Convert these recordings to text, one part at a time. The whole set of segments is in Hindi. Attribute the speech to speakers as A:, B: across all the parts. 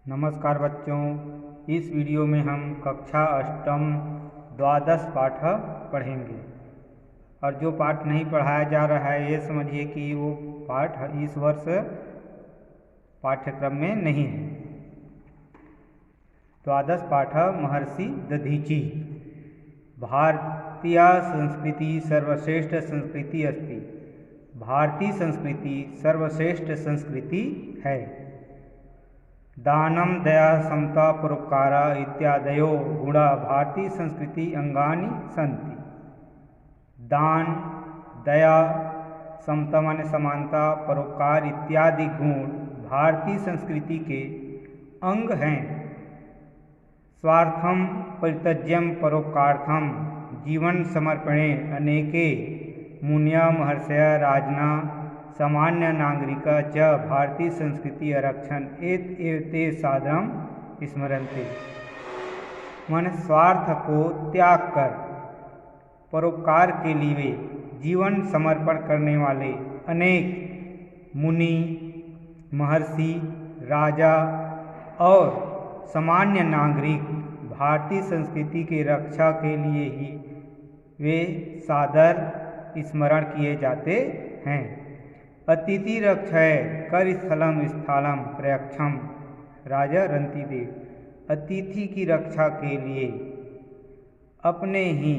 A: नमस्कार बच्चों, इस वीडियो में हम कक्षा अष्टम द्वादश पाठ पढ़ेंगे। और जो पाठ नहीं पढ़ाया जा रहा है ये समझिए कि वो पाठ इस वर्ष पाठ्यक्रम में नहीं है। द्वादश पाठ महर्षि दधीचि। भारतीय संस्कृति सर्वश्रेष्ठ संस्कृति अस्ति। भारतीय संस्कृति सर्वश्रेष्ठ संस्कृति है। दानम दया समता परोपकार इत्यादयो गुणा भारतीय संस्कृति अंगानि सन्ति। दान, दया, समता माने समानता, परोपकार इत्यादि गुण भारतीय संस्कृति के अंग हैं। स्वार्थम परित्यज्यम परोपकार्थम जीवन समर्पणे अनेके मुनय महर्षय राजना सामान्य नागरिका च भारतीय संस्कृति आरक्षण एते साधनम स्मरन्ते। मन स्वार्थ को त्याग कर परोपकार के लिए जीवन समर्पण करने वाले अनेक मुनि, महर्षि, राजा और सामान्य नागरिक भारतीय संस्कृति की रक्षा के लिए ही वे सादर स्मरण किए जाते हैं। अतिथि रक्षय कर स्थलम स्थालम प्रयक्षम राजा रंतिदेव। अतिथि की रक्षा के लिए अपने ही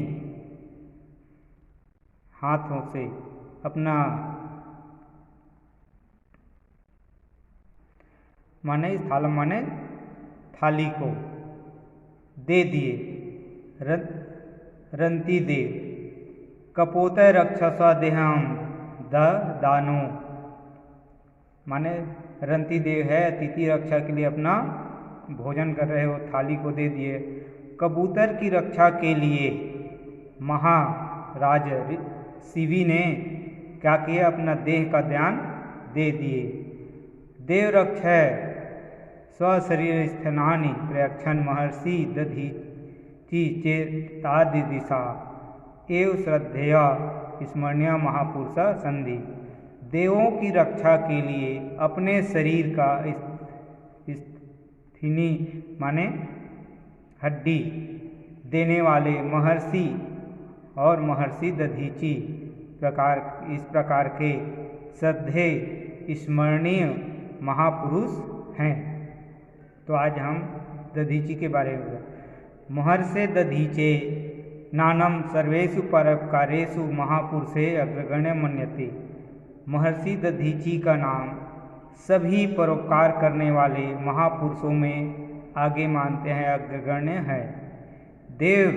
A: हाथों से अपना माने स्थालम माने थाली को दे दिए। रंतिदेव कपोतय रक्षस देहम द दानो माने रंतिदेव है अतिथि रक्षा के लिए अपना भोजन कर रहे हो थाली को दे दिए। कबूतर की रक्षा के लिए महाराज शिवी ने क्या किया, अपना देह का ध्यान दे दिए। देव रक्षय स्वशरीर स्थानानि प्रयक्षण महर्षि दधीचि चेतादि दिशा एव श्रद्धेय स्मरणीय महापुरुष संधि। देवों की रक्षा के लिए अपने शरीर का स्थिनि माने हड्डी देने वाले महर्षि और महर्षि दधीचि इस प्रकार के श्रद्धेय स्मरणीय महापुरुष हैं। तो आज हम दधीचि के बारे में महर्षि दधीचे नानम सर्वेषु परोपकारेषु महापुरुषे अग्रगण्य मन्यते। महर्षि दधीचि का नाम सभी परोपकार करने वाले महापुरुषों में आगे मानते हैं, अग्रगण्य है। देव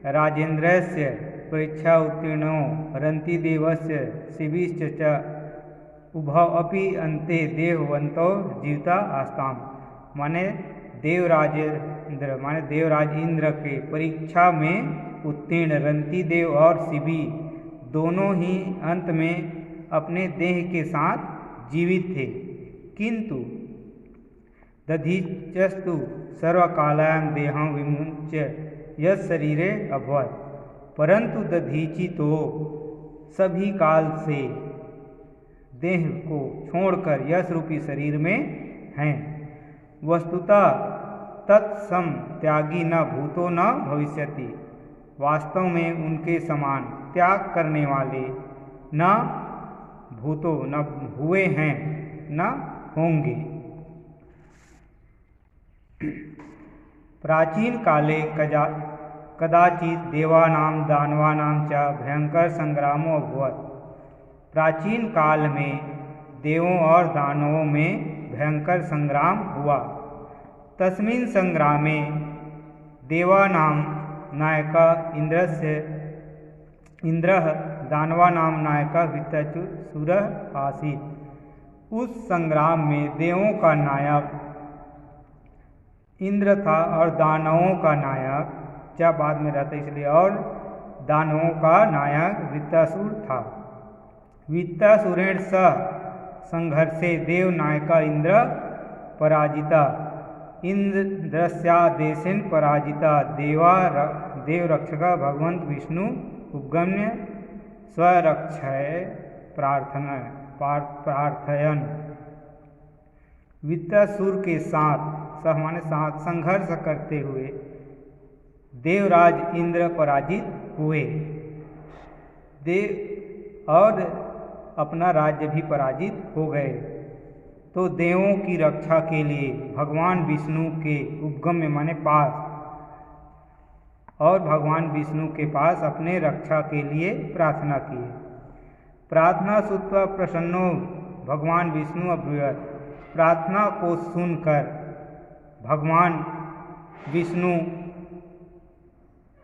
A: राजेन्द्रस्य परीक्षा उत्तीर्णो रंतिदेवस्य शिविश्च च उभौ अपि अन्ते देववन्तो जीविता आस्ताम। माने देवराज इंद्र के परीक्षा में उत्तीर्ण रंतिदेव और शिवी दोनों ही अंत में अपने देह के साथ जीवित थे। किंतु दधीचस्तु सर्वकालायां देहं विमुच्य यत् शरीरे अभवत्। परंतु दधीचि तो सभी काल से देह को छोड़कर यश रूपी शरीर में हैं। वस्तुतः तत्सम त्यागी न भूतो न भविष्यति। वास्तव में उनके समान त्याग करने वाले न भूतो न हुए हैं न होंगे। प्राचीन काले कदाचित देवानां दानवानां च भयंकर संग्रामो अभवत्। प्राचीन काल में देवों और दानवों में भयंकर संग्राम हुआ। तस्मिन् संग्रामे देवानां नायकः इंद्रः दानवानां नायकः वृत्रासुरः आसीत्। उस संग्राम में देवों का नायक इंद्र था और दानवों का नायक क्या बाद में रहता इसलिए और दानवों का नायक वृत्रासुर था। वृत्रासुरेण सह संघर्षे देव नायका इंद्र पराजिता। इंद्रस्यादेशेन पराजिता देवरक्षक भगवंत विष्णु उपगम्य स्वरक्षाय प्रार्थयन् वित्तासुर के साथ माने साथ संघर्ष करते हुए देवराज इंद्र पराजित हुए। देव और अपना राज्य भी पराजित हो गए। तो देवों की रक्षा के लिए भगवान विष्णु के उपगम्य माने पास और भगवान विष्णु के पास अपने रक्षा के लिए प्रार्थना की। प्रार्थना श्रुत्वा प्रसन्नो भगवान विष्णु अब्रुवत्। प्रार्थना को सुनकर भगवान विष्णु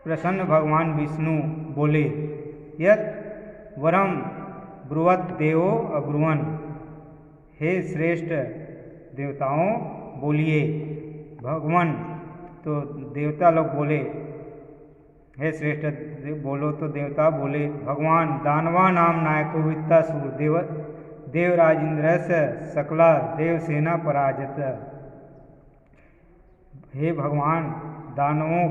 A: प्रसन्न भगवान विष्णु बोले, यत् वरम ब्रुवत् देवो अब्रुवन्। हे श्रेष्ठ देवताओं बोलिए। भगवान तो देवता लोग बोले, हे श्रेष्ठ बोलो। तो देवता बोले, भगवान दानवा नाम नायको वित्तासुर देवराजेन्द्रस्य सकला देवसेना पराजित। हे भगवान, दानवों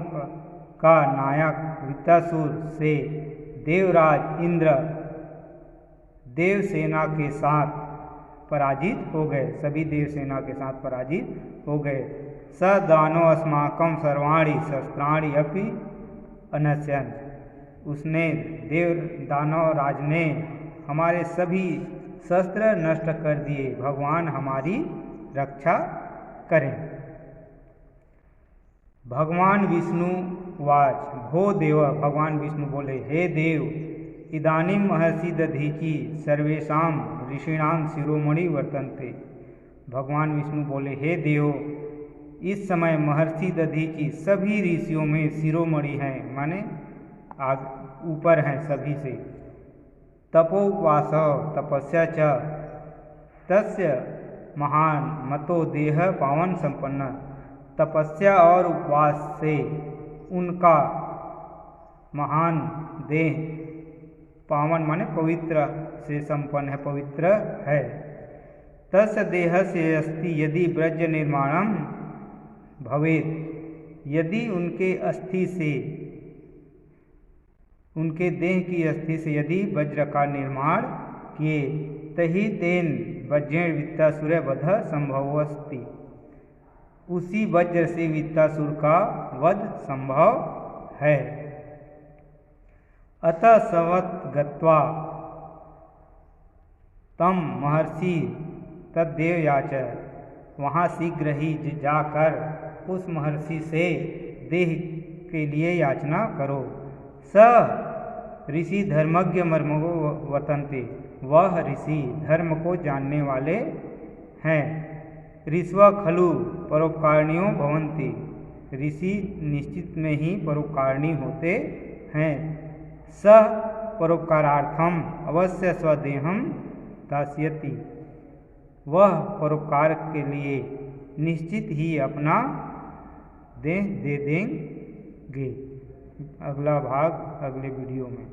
A: का नायक वित्तासुर से देवराज इंद्र देवसेना के साथ पराजित हो गए। सभी देवसेना के साथ पराजित हो गए। स दानो अस्माकं सर्वाणि शस्त्राणि अपि अनश्यन्। उसने दानव राज ने हमारे सभी शस्त्र नष्ट कर दिए। भगवान हमारी रक्षा करें। भगवान विष्णु वाच भो देव। भगवान विष्णु बोले, हे देव, इदानीं महर्षि दधीचि सर्वेषां ऋषीणां शिरोमणि वर्तन्ते। भगवान विष्णु बोले, हे देव, इस समय महर्षि दधीचि सभी ऋषियों में शिरोमणि हैं, माने ऊपर हैं सभी से। तपोवास तपस्या च तस्य महान मतो देह पावन संपन्न। तपस्या और उपवास से उनका महान देह पावन माने पवित्र से संपन्न है, पवित्र है। तस्य देह से अस्थि यदि ब्रज निर्माणम भवेत। यदि उनके अस्थि से उनके देह की अस्थि से यदि वज्र का निर्माण किए, तही तेन वज्रेण वित्तासुर वध संभवस्ति। उसी वज्र से वित्तासुर का वध संभव है। अतः सवत् गत्वा तम महर्षि तद्देव याच। वहाँ शीघ्र ही जाकर उस महर्षि से देह के लिए याचना करो। स ऋषि धर्मज्ञ मर्मगो वर्तन्ते। वह ऋषि धर्म को जानने वाले हैं। ऋषव खलु परोपकारिण्यो भवन्ति। ऋषि निश्चित में ही परोपकारिणी होते हैं। स परोपकारार्थम अवश्य स्वदेहम दास्यति। वह परोपकार के लिए निश्चित ही अपना देह दे देंगे। अगला भाग अगले वीडियो में।